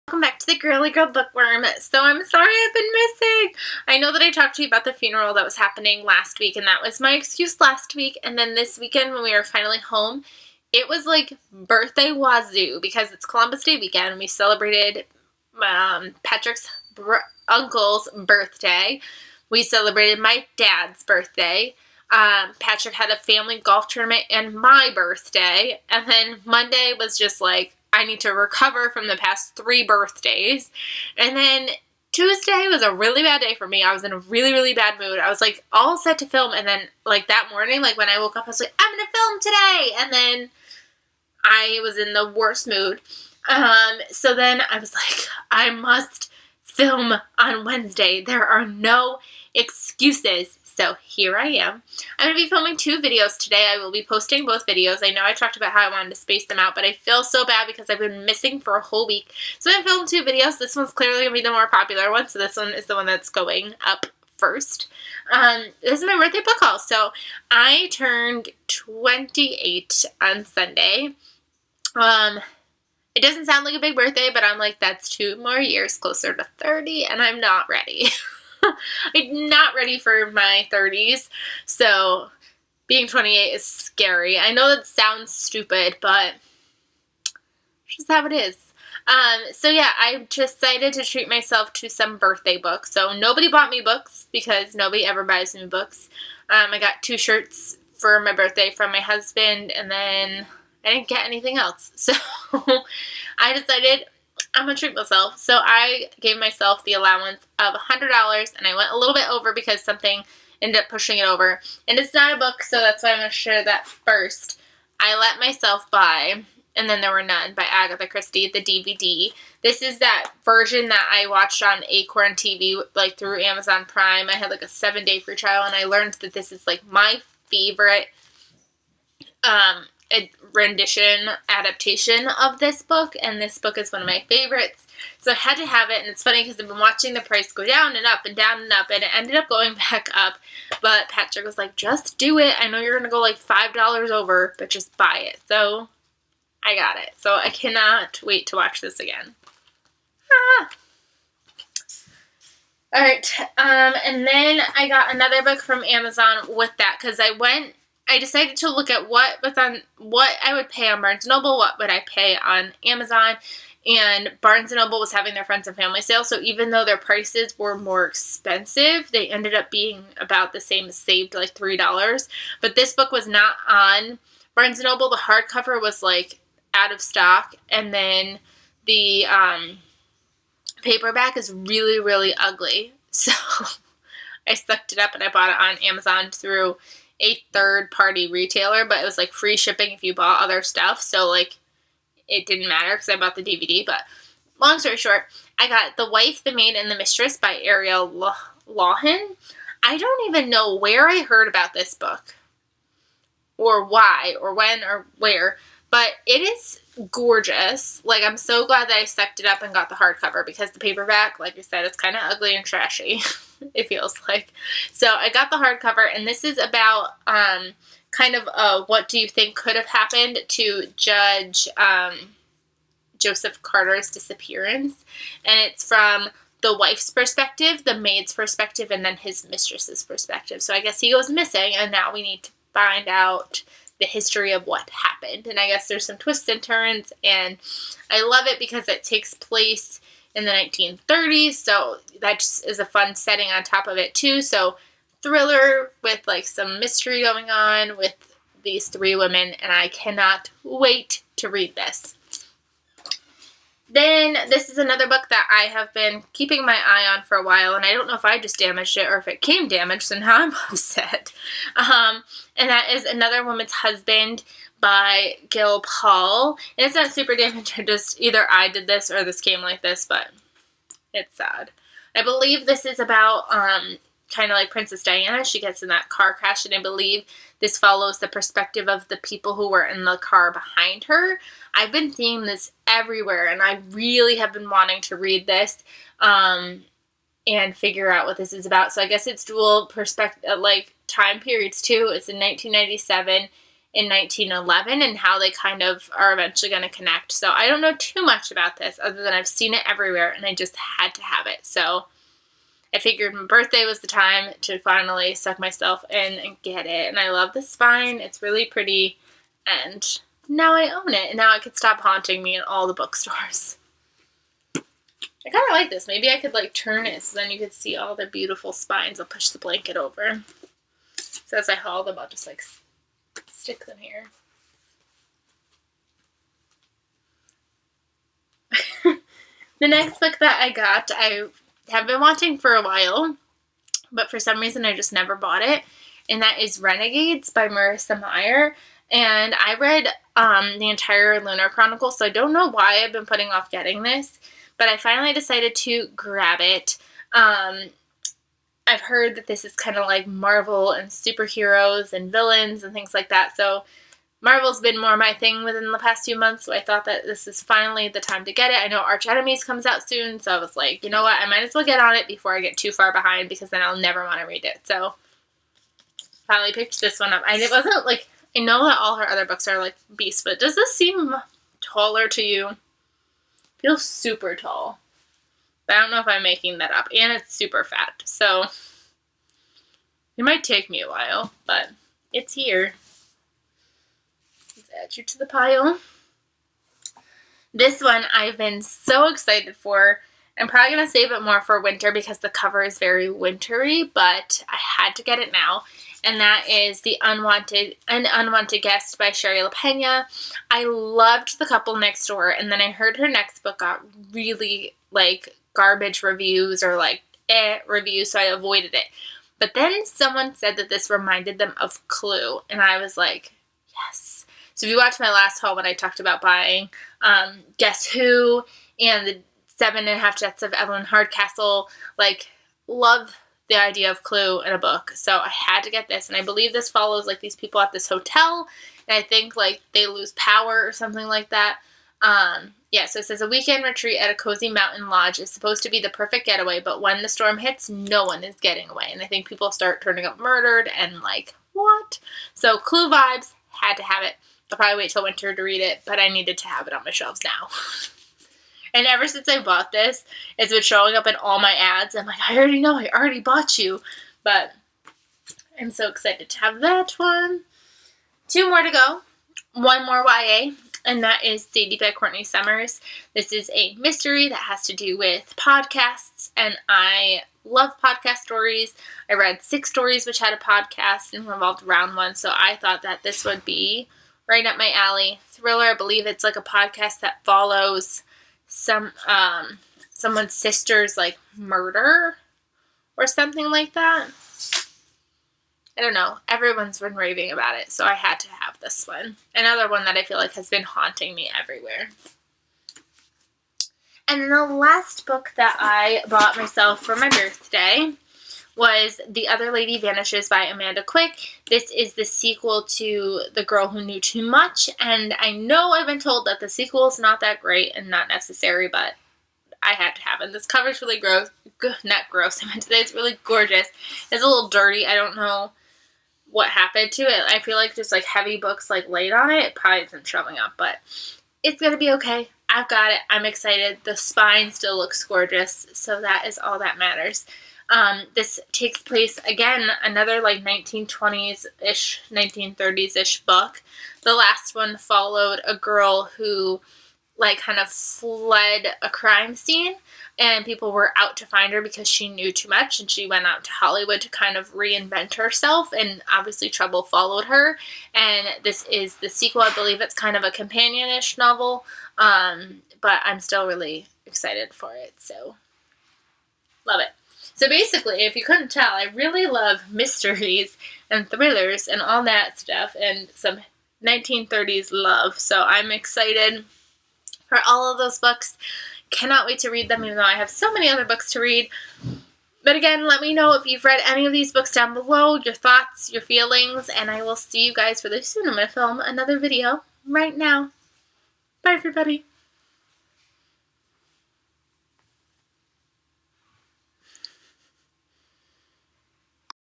Welcome back to the Girly Girl Bookworm. So I'm sorry I've been missing. I know that I talked to you about the funeral that was happening last week, and that was my excuse last week. And then this weekend when we were finally home, it was like birthday wazoo because it's Columbus Day weekend and we celebrated Patrick's uncle's birthday. We celebrated my dad's birthday. Patrick had a family golf tournament and my birthday. And then Monday was just like, I need to recover from the past 3 birthdays. And then Tuesday was a really bad day for me. I was in a really, really bad mood. I was like all set to film. And then like that morning, like when I woke up, I was like, I'm going to film today. And then I was in the worst mood. So then I was like, I must film on Wednesday. There are no excuses. So here I am. I'm going to be filming 2 videos today. I will be posting both videos. I know I talked about how I wanted to space them out, but I feel so bad because I've been missing for a whole week. So I'm going to film 2 videos. This one's clearly going to be the more popular one, so this one is the one that's going up first. This is my birthday book haul. So I turned 28 on Sunday. It doesn't sound like a big birthday, but I'm like, that's 2 more years closer to 30, and I'm not ready. I'm not ready for my 30s, so being 28 is scary. I know that sounds stupid, but it's just how it is. So yeah, I decided to treat myself to some birthday books. So nobody bought me books because nobody ever buys me books. I got 2 shirts for my birthday from my husband, and then I didn't get anything else. So I decided I'm going to treat myself. So I gave myself the allowance of $100, and I went a little bit over because something ended up pushing it over. And it's not a book, so that's why I'm going to share that first. I let myself buy And Then There Were None by Agatha Christie, the DVD. This is that version that I watched on Acorn TV, like through Amazon Prime. I had like a 7-day free trial, and I learned that this is like my favorite rendition, adaptation of this book, and this book is one of my favorites, so I had to have it. And it's funny because I've been watching the price go down and up and down and up, and it ended up going back up, but Patrick was like, just do it. I know you're gonna go like $5 over, but just buy it. So I got it. So I cannot wait to watch this again. Alright, and then I got another book from Amazon with that, because I decided to look at what I would pay on Barnes & Noble, what would I pay on Amazon, and Barnes & Noble was having their friends and family sale, so even though their prices were more expensive, they ended up being about the same, saved like $3, but this book was not on Barnes & Noble. The hardcover was like out of stock, and then the paperback is really, really ugly, so I sucked it up and I bought it on Amazon through a third-party retailer, but it was like free shipping if you bought other stuff, so like it didn't matter because I bought the DVD. But long story short, I got The Wife, the Maid, and the Mistress by Areola Lawton. I don't even know where I heard about this book, or why, or when, or where, but it is gorgeous. Like, I'm so glad that I sucked it up and got the hardcover, because the paperback, like I said, it's kind of ugly and trashy. It feels like. So I got the hardcover, and this is about kind of what do you think could have happened to Judge Joseph Carter's disappearance, and it's from the wife's perspective, the maid's perspective, and then his mistress's perspective. So I guess he goes missing, and now we need to find out the history of what happened. And I guess there's some twists and turns, and I love it because it takes place in the 1930s, so that just is a fun setting on top of it too. So thriller with like some mystery going on with these 3 women, and I cannot wait to read this. Then this is another book that I have been keeping my eye on for a while, and I don't know if I just damaged it or if it came damaged, so now I'm upset. And that is Another Woman's Husband by Gil Paul. And it's not super damaged, just either I did this or this came like this, but it's sad. I believe this is about kind of like Princess Diana. She gets in that car crash, and I believe this follows the perspective of the people who were in the car behind her. I've been seeing this everywhere, and I really have been wanting to read this and figure out what this is about. So I guess it's dual perspective, like time periods too. It's in 1997, in 1911 and how they kind of are eventually going to connect. So I don't know too much about this other than I've seen it everywhere and I just had to have it. So I figured my birthday was the time to finally suck myself in and get it. And I love the spine. It's really pretty. And now I own it. And now it could stop haunting me in all the bookstores. I kind of like this. Maybe I could like turn it so then you could see all the beautiful spines. I'll push the blanket over. So as I haul them, I'll just like stick them here. The next book that I got, I have been wanting for a while, but for some reason I just never bought it, and that is Renegades by Marissa Meyer. And I read the entire Lunar Chronicle, so I don't know why I've been putting off getting this, but I finally decided to grab it. I've heard that this is kind of like Marvel and superheroes and villains and things like that, so Marvel's been more my thing within the past few months, so I thought that this is finally the time to get it. I know Arch Enemies comes out soon, so I was like, you know what, I might as well get on it before I get too far behind, because then I'll never want to read it. So, finally picked this one up. And it wasn't like, I know that all her other books are like beasts, but does this seem taller to you? It feels super tall. But I don't know if I'm making that up. And it's super fat, so it might take me a while, but it's here. Add you to the pile. This one I've been so excited for. I'm probably going to save it more for winter because the cover is very wintry, but I had to get it now. And that is An Unwanted Guest by Sherry LaPena. I loved The Couple Next Door, and then I heard her next book got really like garbage reviews or like reviews, so I avoided it. But then someone said that this reminded them of Clue, and I was like, yes. So if you watched my last haul when I talked about buying Guess Who and the 7.5 Deaths of Evelyn Hardcastle, like, love the idea of Clue in a book. So I had to get this, and I believe this follows like these people at this hotel, and I think like they lose power or something like that. Yeah, so it says a weekend retreat at a cozy mountain lodge is supposed to be the perfect getaway, but when the storm hits, no one is getting away. And I think people start turning up murdered and like, what? So Clue vibes, had to have it. I'll probably wait till winter to read it, but I needed to have it on my shelves now. And ever since I bought this, it's been showing up in all my ads. I'm like, I already know, I already bought you. But I'm so excited to have that one. 2 more to go. 1 more YA, and that is Sadie by Courtney Summers. This is a mystery that has to do with podcasts, and I love podcast stories. I read 6 stories which had a podcast and involved round 1, so I thought that this would be right up my alley. Thriller, I believe it's like a podcast that follows someone's sister's like murder or something like that. I don't know. Everyone's been raving about it, so I had to have this one. Another one that I feel like has been haunting me everywhere. And then the last book that I bought myself for my birthday was The Other Lady Vanishes by Amanda Quick. This is the sequel to The Girl Who Knew Too Much, and I know I've been told that the sequel is not that great and not necessary, but I had to have it. This cover's really gross. Not gross, I meant to say it's really gorgeous. It's a little dirty. I don't know what happened to it. I feel like just like heavy books like laid on it probably isn't showing up, but it's gonna be okay. I've got it. I'm excited. The spine still looks gorgeous, so that is all that matters. This takes place, again, another like 1920s-ish, 1930s-ish book. The last one followed a girl who like kind of fled a crime scene, and people were out to find her because she knew too much, and she went out to Hollywood to kind of reinvent herself, and obviously trouble followed her. And this is the sequel. I believe it's kind of a companion-ish novel, but I'm still really excited for it, so love it. So basically, if you couldn't tell, I really love mysteries and thrillers and all that stuff, and some 1930s love, so I'm excited for all of those books. Cannot wait to read them, even though I have so many other books to read. But again, let me know if you've read any of these books down below, your thoughts, your feelings, and I will see you guys really soon. I'm going to film another video right now. Bye, everybody.